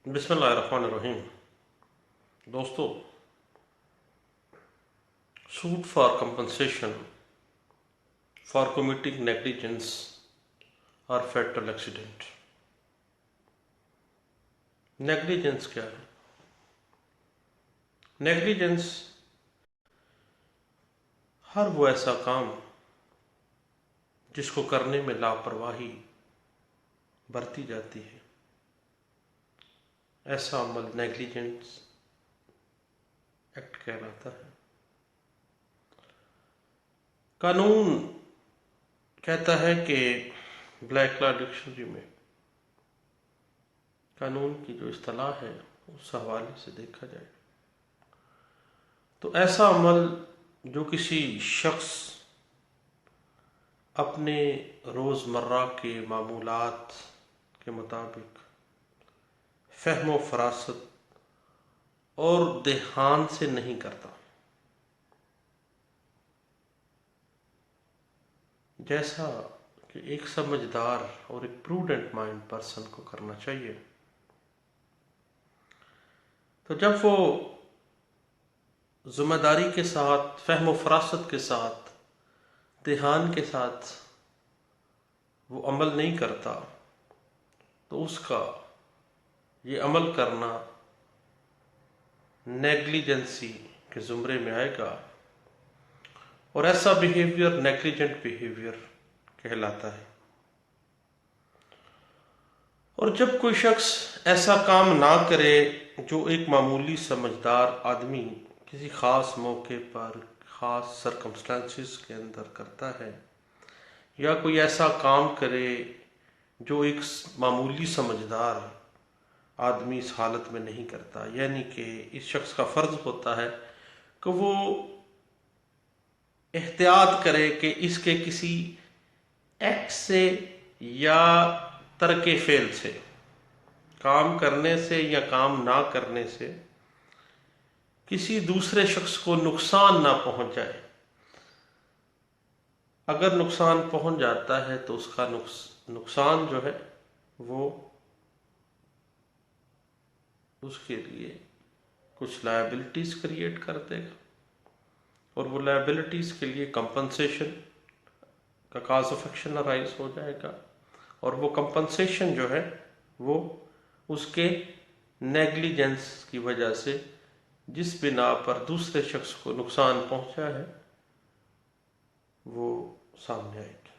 بسم اللہ الرحمن الرحیم. دوستو، suit for compensation for committing negligence or fatal accident. Negligence کیا ہے؟ نیگلیجنس ہر وہ ایسا کام جس کو کرنے میں لاپرواہی برتی جاتی ہے، ایسا عمل نیگلیجنس ایکٹ کہلاتا ہے. قانون کہتا ہے کہ بلیک لا ڈکشنری میں قانون کی جو اصطلاح ہے اس حوالے سے دیکھا جائے تو ایسا عمل جو کسی شخص اپنے روزمرہ کے معمولات کے مطابق فہم و فراست اور دھیان سے نہیں کرتا، جیسا کہ ایک سمجھدار اور ایک پروڈنٹ مائنڈ پرسن کو کرنا چاہیے. تو جب وہ ذمہ داری کے ساتھ، فہم و فراست کے ساتھ، دھیان کے ساتھ وہ عمل نہیں کرتا تو اس کا یہ عمل کرنا نیگلیجنسی کے زمرے میں آئے گا، اور ایسا بیہیویئر نیگلیجنٹ بیہیویئر کہلاتا ہے. اور جب کوئی شخص ایسا کام نہ کرے جو ایک معمولی سمجھدار آدمی کسی خاص موقع پر خاص سرکمسٹانسز کے اندر کرتا ہے، یا کوئی ایسا کام کرے جو ایک معمولی سمجھدار آدمی اس حالت میں نہیں کرتا، یعنی کہ اس شخص کا فرض ہوتا ہے کہ وہ احتیاط کرے کہ اس کے کسی ایکٹ سے یا ترک فعل سے، کام کرنے سے یا کام نہ کرنے سے کسی دوسرے شخص کو نقصان نہ پہنچ جائے. اگر نقصان پہنچ جاتا ہے تو اس کا نقصان جو ہے وہ اس کے لیے کچھ لائبلٹیز کریٹ کر دے گا، اور وہ لائبلٹیز کے لیے کمپنسیشن کا کاز آف ایکشن ارائز ہو جائے گا، اور وہ کمپنسیشن جو ہے وہ اس کے نیگلیجنس کی وجہ سے جس بنا پر دوسرے شخص کو نقصان پہنچا ہے وہ سامنے آئے گی.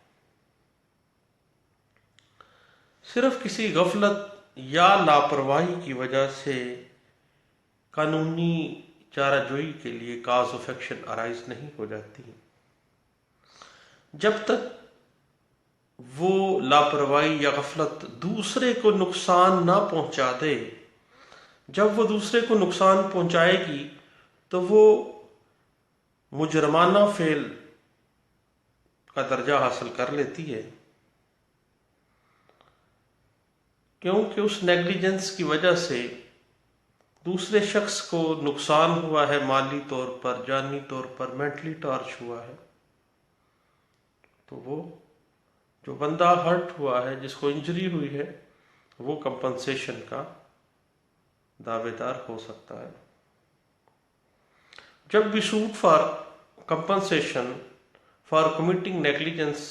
صرف کسی غفلت یا لاپرواہی کی وجہ سے قانونی چارہ جوئی کے لیے کاز آف ایکشن ارائز نہیں ہو جاتی. جب تک وہ لاپرواہی یا غفلت دوسرے کو نقصان نہ پہنچا دے، جب وہ دوسرے کو نقصان پہنچائے گی تو وہ مجرمانہ فعل کا درجہ حاصل کر لیتی ہے، کیونکہ اس نیگلیجنس کی وجہ سے دوسرے شخص کو نقصان ہوا ہے، مالی طور پر، جانی طور پر، مینٹلی ٹارچ ہوا ہے. تو وہ جو بندہ ہرٹ ہوا ہے، جس کو انجری ہوئی ہے، وہ کمپنسیشن کا دعوے دار ہو سکتا ہے. جب بھی suit for compensation for committing negligence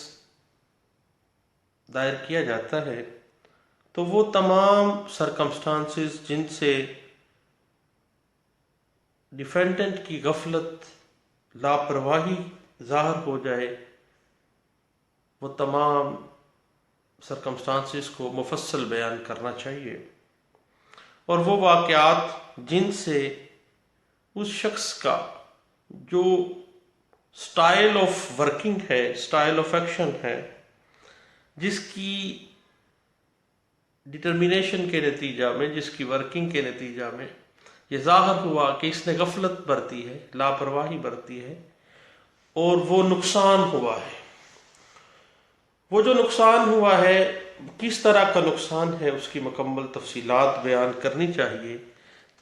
دائر کیا جاتا ہے تو وہ تمام سرکمسٹانسز جن سے ڈیفینڈنٹ کی غفلت، لاپرواہی ظاہر ہو جائے، وہ تمام سرکمسٹانسز کو مفصل بیان کرنا چاہیے، اور وہ واقعات جن سے اس شخص کا جو سٹائل آف ورکنگ ہے، سٹائل آف ایکشن ہے، جس کی ڈٹرمینیشن کے نتیجہ میں، جس کی ورکنگ کے نتیجہ میں یہ ظاہر ہوا کہ اس نے غفلت برتی ہے، لاپرواہی برتی ہے، اور وہ نقصان ہوا ہے. وہ جو نقصان ہوا ہے کس طرح کا نقصان ہے، اس کی مکمل تفصیلات بیان کرنی چاہیے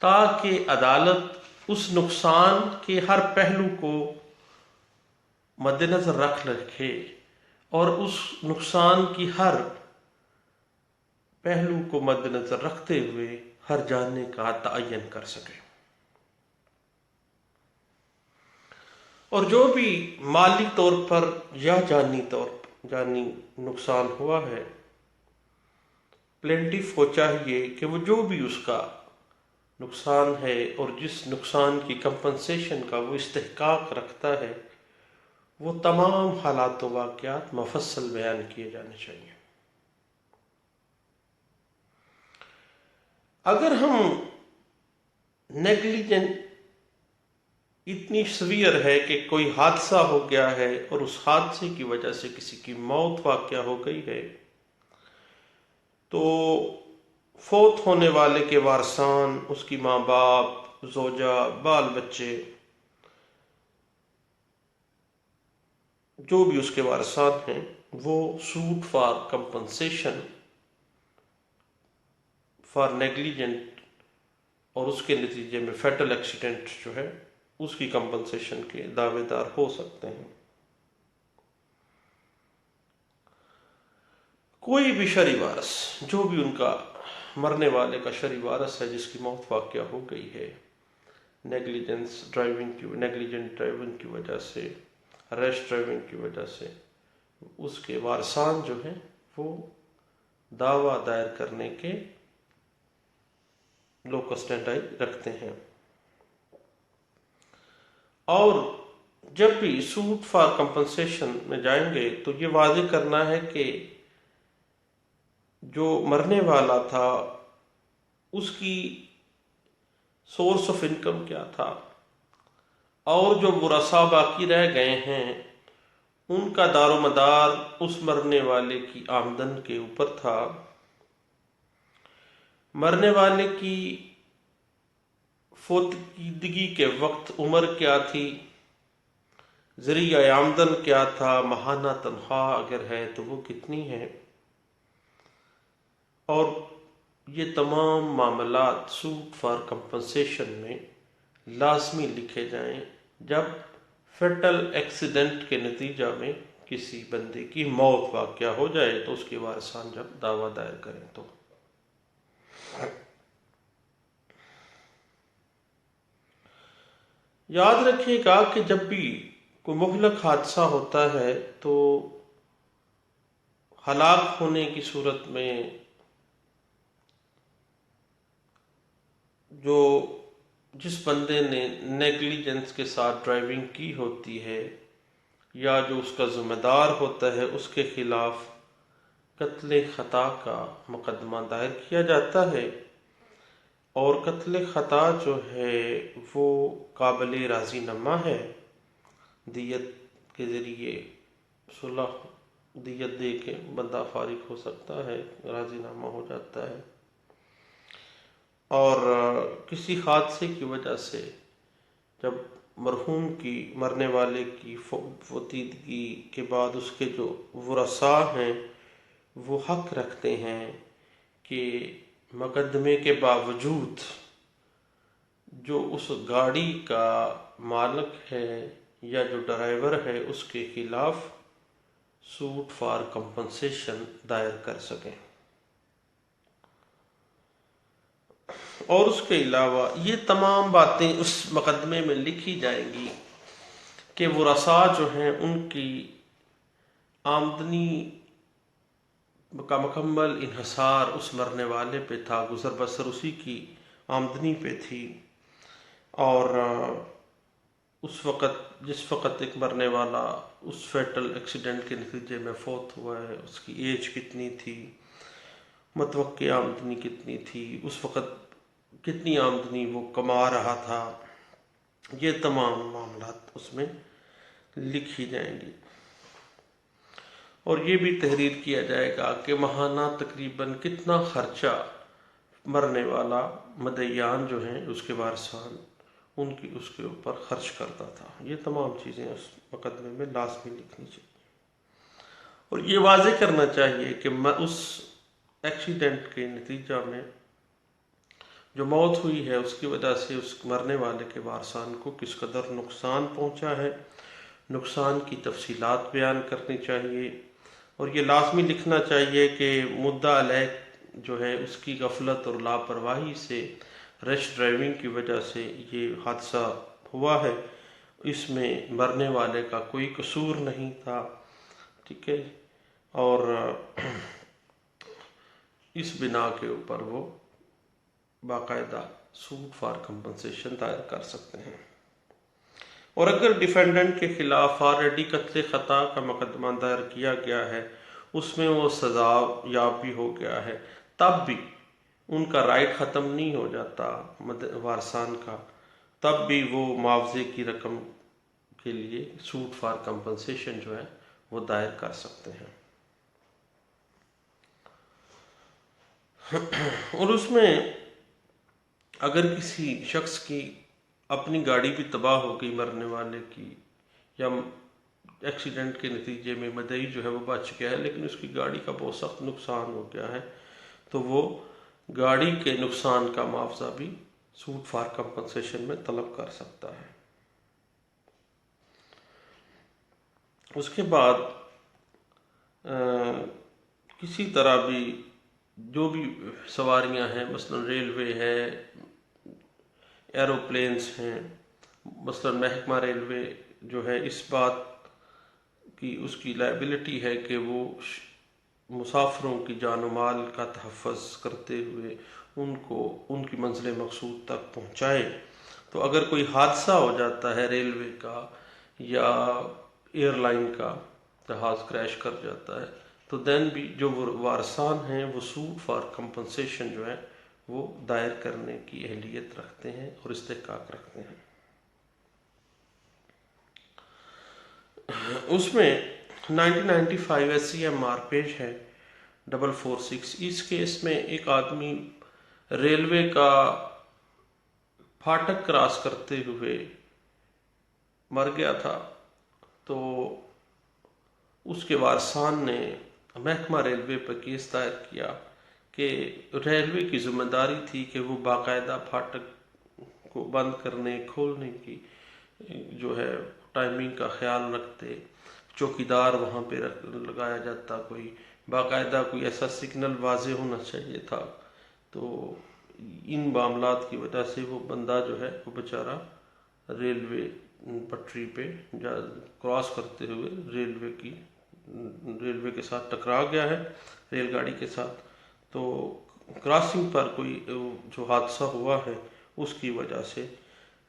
تاکہ عدالت اس نقصان کے ہر پہلو کو مد نظر رکھے اور اس نقصان کی ہر پہلو کو مد نظر رکھتے ہوئے ہر جانے کا تعین کر سکے۔ اور جو بھی مالی طور پر یا جانی نقصان ہوا ہے، پلینٹیف کو چاہیے کہ وہ جو بھی اس کا نقصان ہے اور جس نقصان کی کمپنسیشن کا وہ استحقاق رکھتا ہے، وہ تمام حالات و واقعات مفصل بیان کیے جانے چاہیے۔ اگر ہم نیگلیجنٹ اتنی سویئر ہے کہ کوئی حادثہ ہو گیا ہے اور اس حادثے کی وجہ سے کسی کی موت واقع ہو گئی ہے، تو فوت ہونے والے کے وارثان، اس کی ماں باپ، زوجہ، بال بچے، جو بھی اس کے وارثان ہیں، وہ suit for compensation for negligent اور اس کے نتیجے میں فیٹل ایکسیڈنٹ جو ہے اس کی کمپنسیشن کے دعوے دار ہو سکتے ہیں۔ کوئی بھی شرعی وارث، جو بھی ان کا مرنے والے کا شرعی وارث ہے جس کی موت واقع ہو گئی ہے نیگلیجنٹ ڈرائیونگ کی وجہ سے، ریش ڈرائیونگ کی وجہ سے، اس کے وارثان جو ہیں وہ دعویٰ دائر کرنے کے لوکس اسٹینڈائی رکھتے ہیں۔ اور جب بھی سوٹ فار کمپنسیشن میں جائیں گے تو یہ واضح کرنا ہے کہ جو مرنے والا تھا اس کی سورس آف انکم کیا تھا، اور جو ورثاء باقی رہ گئے ہیں ان کا دار و مدار اس مرنے والے کی آمدن کے اوپر تھا۔ مرنے والے کی فوتگی کے وقت عمر کیا تھی، ذریعہ آمدن کیا تھا، ماہانہ تنخواہ اگر ہے تو وہ کتنی ہے، اور یہ تمام معاملات سوٹ فار کمپنسیشن میں لازمی لکھے جائیں جب فیٹل ایکسیڈنٹ کے نتیجہ میں کسی بندے کی موت واقع ہو جائے تو اس کے وارثان جب دعویٰ دائر کریں تو۔ یاد رکھیے گا کہ جب بھی کوئی مہلک حادثہ ہوتا ہے تو ہلاک ہونے کی صورت میں جس بندے نے نیگلیجنس کے ساتھ ڈرائیونگ کی ہوتی ہے یا جو اس کا ذمہ دار ہوتا ہے، اس کے خلاف قتل خطا کا مقدمہ دائر کیا جاتا ہے، اور قتل خطا جو ہے وہ قابل راضی نامہ ہے، دیت کے ذریعے صلح دیت دے کے بندہ فارغ ہو سکتا ہے، راضی نامہ ہو جاتا ہے۔ اور کسی حادثے کی وجہ سے جب مرحوم کی، مرنے والے کی فوتیدگی کے بعد اس کے جو ورثاء ہیں وہ حق رکھتے ہیں کہ مقدمے کے باوجود جو اس گاڑی کا مالک ہے یا جو ڈرائیور ہے اس کے خلاف سوٹ فار کمپنسیشن دائر کر سکیں۔ اور اس کے علاوہ یہ تمام باتیں اس مقدمے میں لکھی جائیں گی کہ ورثاء جو ہیں ان کی آمدنی کا مکمل انحصار اس مرنے والے پہ تھا، گزر بسر اسی کی آمدنی پہ تھی، اور جس وقت ایک مرنے والا اس فیٹل ایکسیڈنٹ کے نتیجے میں فوت ہوا ہے اس کی ایج کتنی تھی، متوقع آمدنی کتنی تھی، اس وقت کتنی آمدنی وہ کما رہا تھا، یہ تمام معاملات اس میں لکھی جائیں گی۔ اور یہ بھی تحریر کیا جائے گا کہ ماہانہ تقریباً کتنا خرچہ مرنے والا مدعیان جو ہیں اس کے وارثان اس کے اوپر خرچ کرتا تھا۔ یہ تمام چیزیں اس مقدمے میں لازمی لکھنی چاہیے، اور یہ واضح کرنا چاہیے کہ اس ایکسیڈنٹ کے نتیجہ میں جو موت ہوئی ہے اس کی وجہ سے اس مرنے والے کے وارثان کو کس قدر نقصان پہنچا ہے، نقصان کی تفصیلات بیان کرنی چاہیے، اور یہ لازمی لکھنا چاہیے کہ مدعا علیہ جو ہے اس کی غفلت اور لاپرواہی سے، ریش ڈرائیونگ کی وجہ سے یہ حادثہ ہوا ہے، اس میں مرنے والے کا کوئی قصور نہیں تھا، ٹھیک ہے، اور اس بنا کے اوپر وہ باقاعدہ سوٹ فار کمپنسیشن دائر کر سکتے ہیں۔ اور اگر ڈیفینڈنٹ کے خلاف آلریڈی قتل خطا کا مقدمہ دائر کیا گیا ہے، اس میں وہ سزا یاب بھی ہو گیا ہے، تب بھی ان کا رائٹ ختم نہیں ہو جاتا وارثان کا، تب بھی وہ معاوضے کی رقم کے لیے سوٹ فار کمپنسیشن جو ہے وہ دائر کر سکتے ہیں۔ اور اس میں اگر کسی شخص کی اپنی گاڑی بھی تباہ ہو گئی مرنے والے کی، یا ایکسیڈنٹ کے نتیجے میں مدعی جو ہے وہ بچ گیا ہے لیکن اس کی گاڑی کا بہت سخت نقصان ہو گیا ہے، تو وہ گاڑی کے نقصان کا معاوضہ بھی سوٹ فار کمپنسیشن میں طلب کر سکتا ہے۔ اس کے بعد کسی طرح بھی جو بھی سواریاں ہیں، مثلا ریلوے ہے، ایروپلینز ہیں، مثلا محکمہ ریلوے جو ہے اس بات کی اس کی لائبلٹی ہے کہ وہ مسافروں کی جان و مال کا تحفظ کرتے ہوئے ان کو ان کی منزل مقصود تک پہنچائے۔ تو اگر کوئی حادثہ ہو جاتا ہے ریلوے کا یا ایئر لائن کا، جہاز کریش کر جاتا ہے، تو دین بھی جو وارثان ہیں وہ سوٹ فار کمپنسیشن جو ہے وہ دائر کرنے کی اہلیت رکھتے ہیں اور استحقاق رکھتے ہیں۔ اس میں 1995 SCMR پیج ہے 446۔ اس کیس میں ایک آدمی ریلوے کا پھاٹک کراس کرتے ہوئے مر گیا تھا، تو اس کے وارثان نے محکمہ ریلوے پر کیس دائر کیا کہ ریلوے کی ذمہ داری تھی کہ وہ باقاعدہ پھاٹک کو بند کرنے کھولنے کی جو ہے ٹائمنگ کا خیال رکھتے، چوکیدار وہاں پہ لگایا جاتا، کوئی باقاعدہ کوئی ایسا سگنل واضح ہونا چاہیے تھا۔ تو ان معاملات کی وجہ سے وہ بندہ جو ہے وہ بیچارہ ریلوے پٹری پہ کراس کرتے ہوئے ریلوے کے ساتھ ٹکرا گیا ہے، ریل گاڑی کے ساتھ۔ تو کراسنگ پر کوئی جو حادثہ ہوا ہے اس کی وجہ سے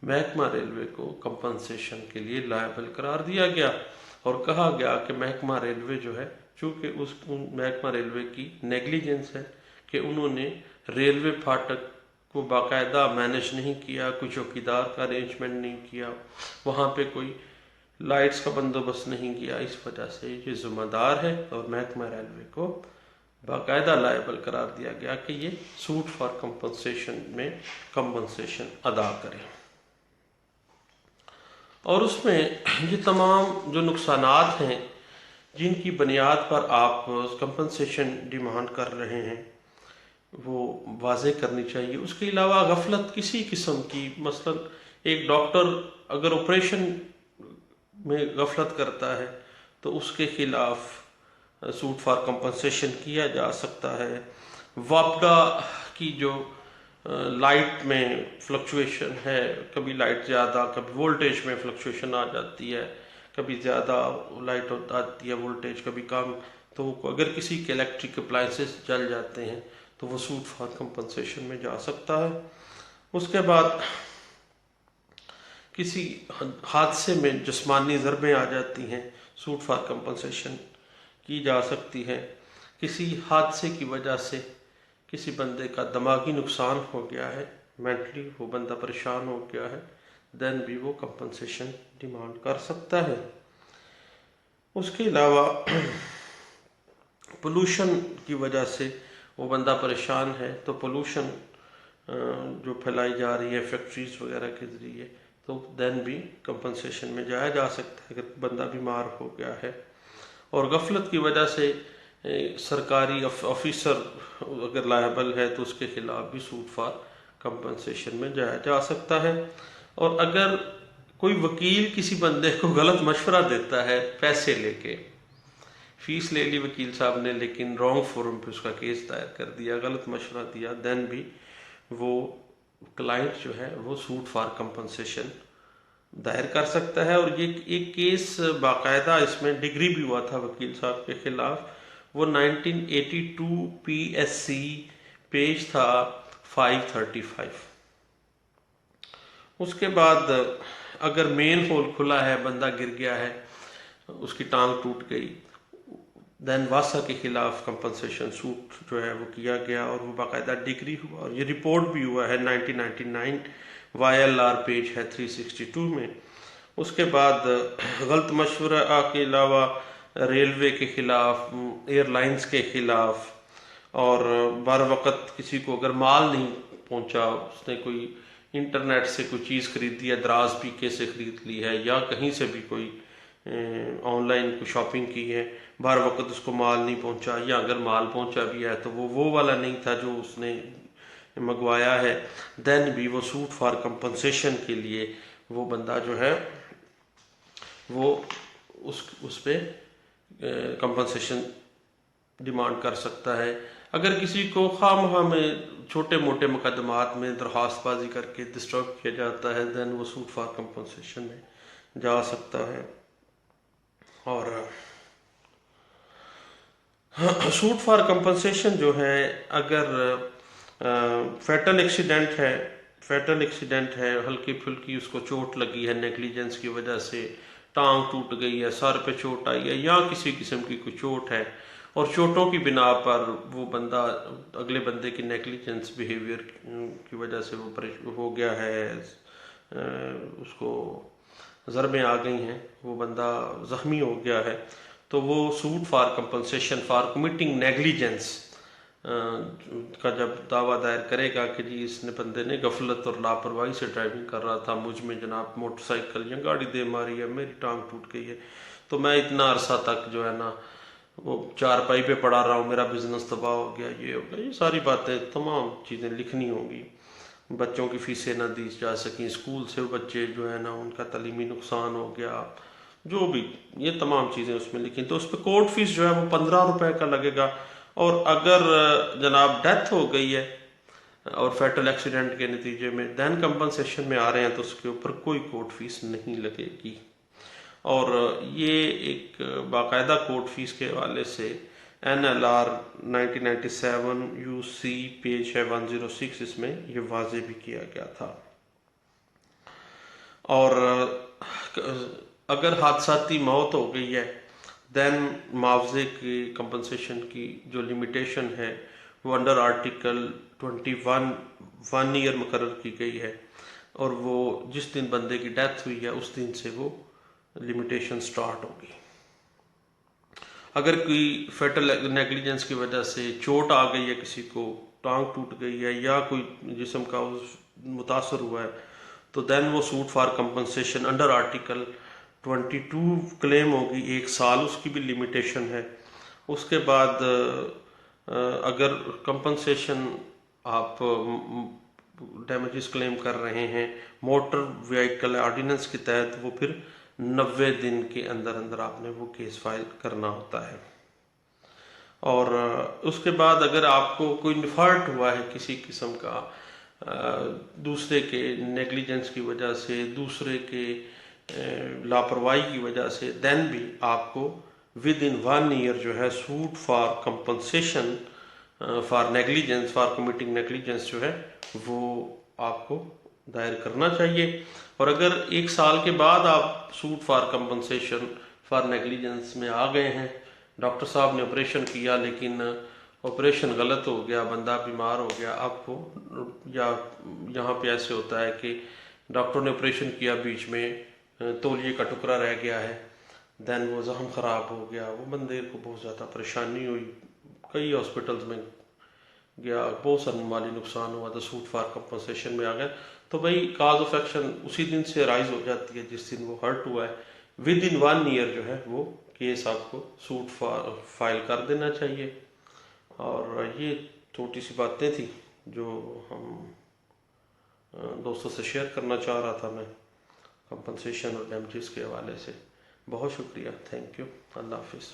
محکمہ ریلوے کو کمپنسیشن کے لیے لائبل قرار دیا گیا، اور کہا گیا کہ محکمہ ریلوے جو ہے، چونکہ اس محکمہ ریلوے کی نیگلیجنس ہے کہ انہوں نے ریلوے پھاٹک کو باقاعدہ مینیج نہیں کیا، کوئی چوکیدار کا ارینجمنٹ نہیں کیا، وہاں پہ کوئی لائٹس کا بندوبست نہیں کیا، اس وجہ سے یہ ذمہ دار ہے، اور محکمہ ریلوے کو باقاعدہ لائبل قرار دیا گیا کہ یہ سوٹ فار کمپنسیشن میں کمپنسیشن ادا کرے۔ اور اس میں یہ تمام جو نقصانات ہیں جن کی بنیاد پر آپ کمپنسیشن ڈیمانڈ کر رہے ہیں وہ واضح کرنی چاہیے۔ اس کے علاوہ غفلت کسی قسم کی، مثلا ایک ڈاکٹر اگر آپریشن میں غفلت کرتا ہے تو اس کے خلاف سوٹ فار کمپنسیشن کیا جا سکتا ہے۔ واپڈا کی جو لائٹ میں فلکچویشن ہے، کبھی لائٹ زیادہ، کبھی وولٹیج میں فلکچویشن آ جاتی ہے، کبھی زیادہ لائٹ آتی ہے وولٹیج، کبھی کم، تو اگر کسی کے الیکٹرک اپلائنسز جل جاتے ہیں تو وہ سوٹ فار کمپنسیشن میں جا سکتا ہے۔ اس کے بعد کسی حادثے میں جسمانی ضربیں آ جاتی ہیں، سوٹ فار کمپنسیشن کی جا سکتی ہے۔ کسی حادثے کی وجہ سے کسی بندے کا دماغی نقصان ہو گیا ہے، مینٹلی وہ بندہ پریشان ہو گیا ہے، دین بھی وہ کمپنسیشن ڈیمانڈ کر سکتا ہے۔ اس کے علاوہ پولوشن کی وجہ سے وہ بندہ پریشان ہے، تو پولوشن جو پھیلائی جا رہی ہے فیکٹریز وغیرہ کے ذریعے، تو دین بھی کمپنسیشن میں جایا جا سکتا ہے اگر بندہ بیمار ہو گیا ہے۔ اور غفلت کی وجہ سے سرکاری آفیسر اگر لائبل ہے تو اس کے خلاف بھی سوٹ فار کمپنسیشن میں جایا جا سکتا ہے۔ اور اگر کوئی وکیل کسی بندے کو غلط مشورہ دیتا ہے پیسے لے کے فیس لے لی وکیل صاحب نے لیکن رانگ فورم پہ اس کا کیس دائر کر دیا, غلط مشورہ دیا, دین بھی وہ کلائنٹ جو ہے وہ سوٹ فار کمپنسیشن دائر کر سکتا ہے. اور یہ ایک کیس باقاعدہ اس میں ڈگری بھی ہوا تھا وکیل صاحب کے خلاف, وہ 1982 PSC پیج تھا 535. اس کے بعد اگر مین ہول کھلا ہے, بندہ گر گیا ہے, اس کی ٹانگ ٹوٹ گئی, دین واسا کے خلاف کمپنسیشن سوٹ جو ہے وہ کیا گیا اور وہ باقاعدہ ڈگری ہوا, اور یہ رپورٹ بھی ہوا ہے 1999 YLR پیج ہے 362 میں. اس کے بعد غلط مشورہ کے علاوہ ریلوے کے خلاف, ایئر لائنز کے خلاف, اور بر وقت کسی کو اگر مال نہیں پہنچا, اس نے کوئی انٹرنیٹ سے کوئی چیز خریدی ہے, دراز PK سے خرید لی ہے, یا کہیں سے بھی کوئی آن لائن کوئی شاپنگ کی ہے, بر وقت اس کو مال نہیں پہنچا, یا اگر مال پہنچا بھی ہے تو وہ والا نہیں تھا جو اس نے منگوایا ہے, دین بھی وہ سوٹ فار کمپنسیشن کے لیے وہ بندہ جو ہے وہ اس پہ کمپنسیشن ڈیمانڈ کر سکتا ہے. اگر کسی کو خواہ مخواہ میں چھوٹے موٹے مقدمات میں درخواست بازی کر کے ڈسٹرب کیا جاتا ہے, دین وہ سوٹ فار کمپنسیشن میں جا سکتا ہے. اور سوٹ فار کمپنسیشن جو ہے, اگر فیٹل ایکسیڈنٹ ہے, ہلکی پھلکی اس کو چوٹ لگی ہے نیگلیجنس کی وجہ سے, ٹانگ ٹوٹ گئی ہے, سر پہ چوٹ آئی ہے, یا کسی قسم کی کوئی چوٹ ہے, اور چوٹوں کی بنا پر وہ بندہ اگلے بندے کی نیگلیجنس بیہیویئر کی وجہ سے وہ ہو گیا ہے, اس کو ضربیں آ گئی ہیں, وہ بندہ زخمی ہو گیا ہے, تو وہ suit for compensation for committing negligence کا جب دعویٰ دائر کرے گا کہ جی اس نے بندے نے غفلت اور لاپرواہی سے ڈرائیونگ کر رہا تھا, مجھ میں جناب موٹر سائیکل یا گاڑی دے ماری ہے, میری ٹانگ ٹوٹ گئی ہے, تو میں اتنا عرصہ تک جو ہے نا وہ چارپائی پہ پڑا رہا ہوں, میرا بزنس تباہ ہو گیا, یہ ہو گیا, یہ ساری باتیں تمام چیزیں لکھنی ہوں گی. بچوں کی فیسیں نہ دی جا سکیں, اسکول سے بچے جو ہے نا ان کا تعلیمی نقصان ہو گیا, جو بھی یہ تمام چیزیں اس میں لکھی. تو اس پہ کورٹ فیس جو ہے وہ 15 روپے کا لگے گا, اور اگر جناب ڈیتھ ہو گئی ہے اور فیٹل ایکسیڈنٹ کے نتیجے میں دین کمپنسیشن میں آ رہے ہیں, تو اس کے اوپر کوئی کورٹ فیس نہیں لگے گی. اور یہ ایک باقاعدہ کورٹ فیس کے حوالے سے NLR 1997 UC پیج ہے 106, اس میں یہ واضح بھی کیا گیا تھا. اور اگر حادثاتی موت ہو گئی ہے, دین معاوضے کی کمپنسیشن کی جو لمیٹیشن ہے وہ انڈر آرٹیکل 21 1 ایئر مقرر کی گئی ہے, اور وہ جس دن بندے کی ڈیتھ ہوئی ہے اس دن سے وہ لمیٹیشن سٹارٹ ہوگی. اگر کوئی فیٹل نیگلیجنس کی وجہ سے چوٹ آ گئی ہے, کسی کو ٹانگ ٹوٹ گئی ہے, یا کوئی جسم کا متاثر ہوا ہے, تو دین وہ suit for compensation under article 22 claim ہوگی, 1 سال اس کی بھی لمیٹیشن ہے. اس کے بعد اگر کمپنسیشن آپ ڈیمیجز کلیم کر رہے ہیں موٹر وہیکل آرڈیننس کے تحت, وہ پھر 90 دن کے اندر اندر آپ نے وہ کیس فائل کرنا ہوتا ہے. اور اس کے بعد اگر آپ کو کوئی ڈیفالٹ ہوا ہے کسی قسم کا دوسرے کے نیگلیجنس کی وجہ سے, دوسرے کے لاپرواہی کی وجہ سے, دین بھی آپ کو ود ان 1 ایئر جو ہے suit for compensation for negligence for committing negligence جو ہے وہ آپ کو دائر کرنا چاہیے. اور اگر 1 سال کے بعد آپ suit for compensation for negligence میں آ گئے ہیں, ڈاکٹر صاحب نے آپریشن کیا لیکن آپریشن غلط ہو گیا, بندہ بیمار ہو گیا, آپ کو, یا یہاں پہ ایسے ہوتا ہے کہ ڈاکٹر نے آپریشن کیا, بیچ میں تولیے کا ٹکڑا رہ گیا ہے, دین وہ زخم خراب ہو گیا, وہ بندے کو بہت زیادہ پریشانی ہوئی, کئی ہاسپٹلز میں گیا, بہت سارا مالی نقصان ہوا, تو سوٹ فار کمپنسیشن میں آ گیا. تو بھائی کاز آف ایکشن اسی دن سے رائز ہو جاتی ہے جس دن وہ ہرٹ ہوا ہے. ود ان 1 ایئر جو ہے وہ کیس آپ کو سوٹ فائل کر دینا چاہیے. اور یہ چھوٹی سی باتیں تھیں جو ہم دوستوں سے شیئر کرنا چاہ رہا تھا میں کمپنسیشن اور ڈیمیجز کے حوالے سے. بہت شکریہ, تھینک یو, اللہ حافظ.